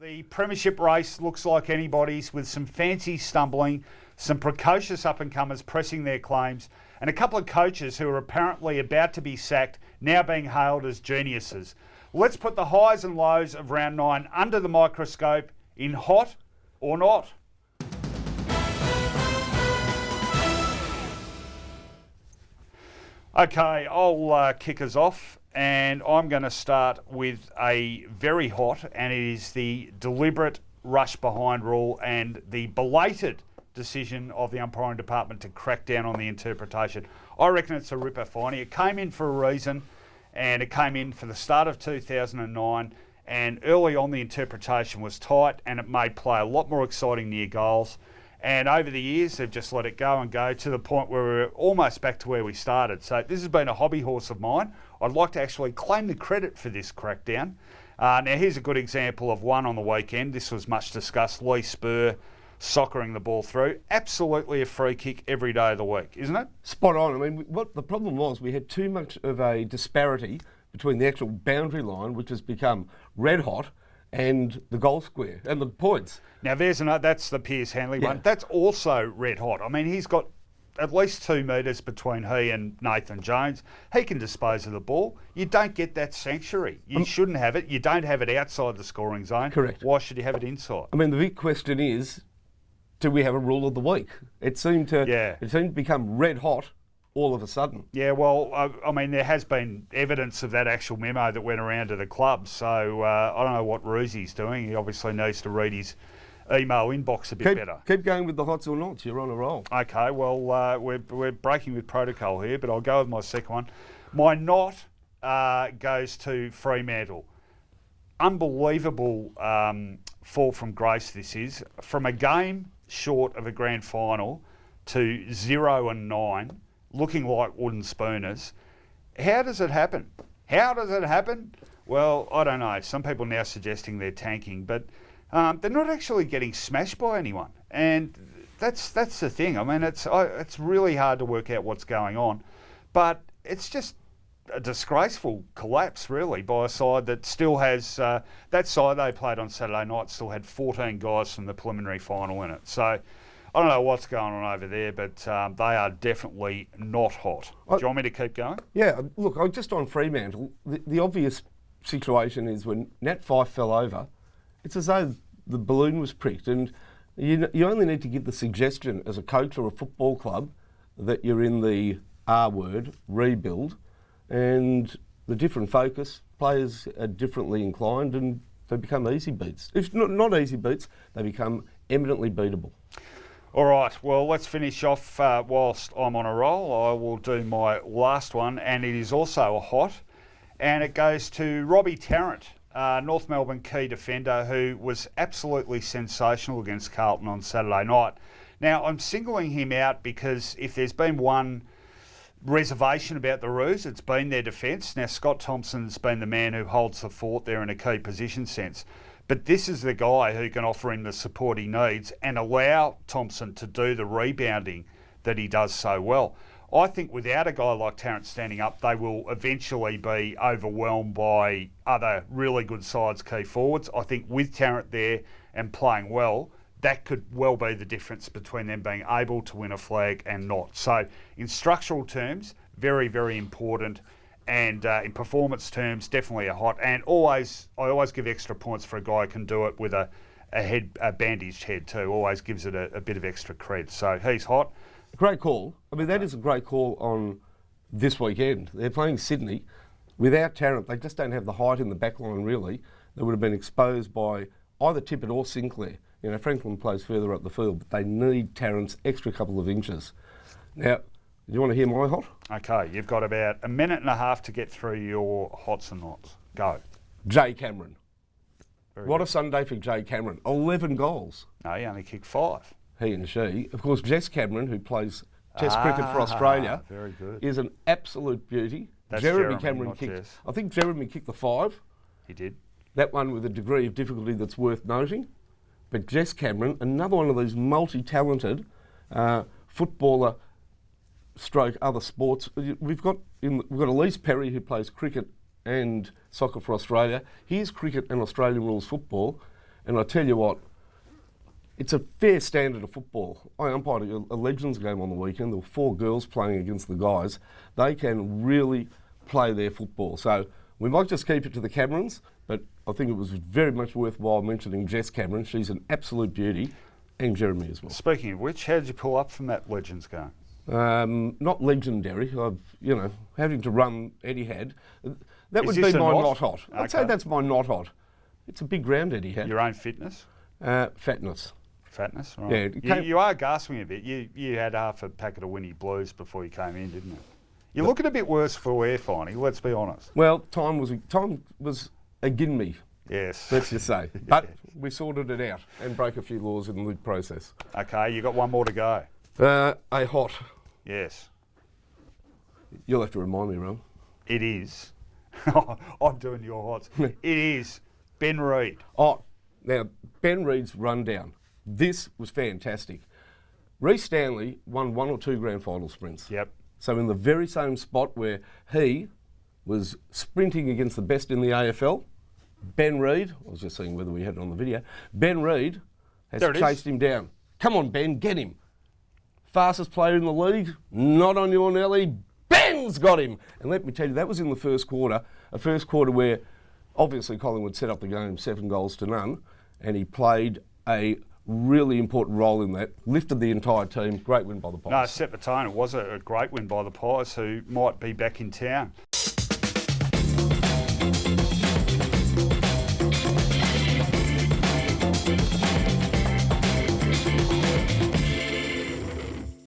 The premiership race looks like anybody's, with some fancy stumbling, some precocious up-and-comers pressing their claims, and a couple of coaches who are apparently about to be sacked now being hailed as geniuses. Let's put the highs and lows of round 9 under the microscope in Hot or Not. Okay, I'll kick us off. And I'm going to start with a very hot, and it is the deliberate rush behind rule and the belated decision of the umpiring department to crack down on the interpretation. I reckon it's a ripper, Finey. It came in for a reason, and it came in for the start of 2009, and early on the interpretation was tight, and it made play a lot more exciting near goals. And over the years, they've just let it go and go to the point where we're almost back to where we started. So this has been a hobby horse of mine. I'd like to actually claim the credit for this crackdown. Now, here's a good example of one on the weekend. This was much discussed. Lee Spur soccering the ball through. Absolutely a free kick every day of the week, isn't it? Spot on. I mean, what the problem was, we had too much of a disparity between the actual boundary line, which has become red hot, and the goal square and the points. Now there's another, that's the Piers Hanley one. That's also red hot. I mean, he's got at least 2 metres between he and Nathan Jones. He can dispose of the ball. You don't get that sanctuary. You shouldn't have it. You don't have it outside the scoring zone. Correct. Why should you have it inside? I mean, the big question is, do we have a rule of the week? It seemed to become red hot all of a sudden. Yeah, well, I mean, there has been evidence of that actual memo that went around to the club, so I don't know what Roosy's doing. He obviously needs to read his email inbox a bit better. Keep going with the hots or nots. You're on a roll. Okay, well, we're breaking with protocol here, but I'll go with my second one. My not goes to Fremantle. Unbelievable fall from grace this is. From a game short of a grand final to 0-9, looking like wooden spooners. How does it happen? How does it happen? Well, I don't know. Some people now suggesting they're tanking, but they're not actually getting smashed by anyone. And that's the thing. I mean, it's really hard to work out what's going on. But it's just a disgraceful collapse, really, by a side that still has... that side they played on Saturday night still had 14 guys from the preliminary final in it. So I don't know what's going on over there, but they are definitely not hot. Do you want me to keep going? Yeah, look, just on Fremantle, the obvious situation is when Nat Fyfe fell over, it's as though the balloon was pricked, and you only need to give the suggestion as a coach or a football club that you're in the R word, rebuild, and the different focus, players are differently inclined and they become easy beats. If not easy beats, they become eminently beatable. All right, well, let's finish off whilst I'm on a roll. I will do my last one, and it is also a hot, and it goes to Robbie Tarrant, North Melbourne key defender, who was absolutely sensational against Carlton on Saturday night. Now, I'm singling him out because if there's been one reservation about the Roos, it's been their defence. Now, Scott Thompson's been the man who holds the fort there in a key position sense. But this is the guy who can offer him the support he needs and allow Thompson to do the rebounding that he does so well. I think without a guy like Tarrant standing up, they will eventually be overwhelmed by other really good sides key forwards. I think with Tarrant there and playing well, that could well be the difference between them being able to win a flag and not. So in structural terms, very, very important. And in performance terms, definitely a hot. And I always give extra points for a guy who can do it with a bandaged head too. Always gives it a bit of extra cred. So he's hot. Great call. I mean, that is a great call on this weekend. They're playing Sydney. Without Tarrant, they just don't have the height in the back line, really. They would have been exposed by either Tippett or Sinclair. You know, Franklin plays further up the field, but they need Tarrant's extra couple of inches. Now, do you want to hear my hot? Okay, you've got about a minute and a half to get through your hots and nots. Go. Jay Cameron. What good. a Sunday for Jay Cameron. 11 goals. No, he only kicked 5. He and she. Of course, Jess Cameron, who plays Test cricket for Australia, very good. is an absolute beauty. That's Jeremy Cameron kicked. Jess. I think Jeremy kicked the 5. He did. That one with a degree of difficulty that's worth noting. But Jess Cameron, another one of these multi-talented footballer stroke other sports. We've got Elise Perry, who plays cricket and soccer for Australia. Here's cricket and Australian rules football. And I tell you what, it's a fair standard of football. I umpired a Legends game on the weekend. There were 4 girls playing against the guys. They can really play their football. So we might just keep it to the Camerons, but I think it was very much worthwhile mentioning Jess Cameron. She's an absolute beauty, and Jeremy as well. Speaking of which, how did you pull up from that Legends game? Not legendary. Having to run Etihad. That would Is this be a my not? not hot. I'd say Okay. that's my not hot. It's a big ground, Etihad. Your own fitness? Fatness. Fatness, right. Yeah, it You are gasping a bit. You had half a packet of Winnie Blues before you came in, didn't you? You're looking a bit worse for wear, Finey, let's be honest. Well, time was again me. Yes. Let's just say. But we sorted it out and broke a few laws in the process. Okay, you got one more to go. A hot. Yes. You'll have to remind me, Ron. It is. I'm doing your hots. It is Ben Reid. Oh, now, Ben Reid's rundown. This was fantastic. Reece Stanley won 1 or 2 grand final sprints. Yep. So in the very same spot where he was sprinting against the best in the AFL, Ben Reid, I was just seeing whether we had it on the video, Ben Reid has chased him down. Come on, Ben, get him. Fastest player in the league, not on your Nelly, Ben's got him. And let me tell you, that was in the first quarter, a first quarter where obviously Collingwood set up the game 7 goals to none, and he played a really important role in that, lifted the entire team, great win by the Pies. No, set the tone. It was a great win by the Pies, who might be back in town.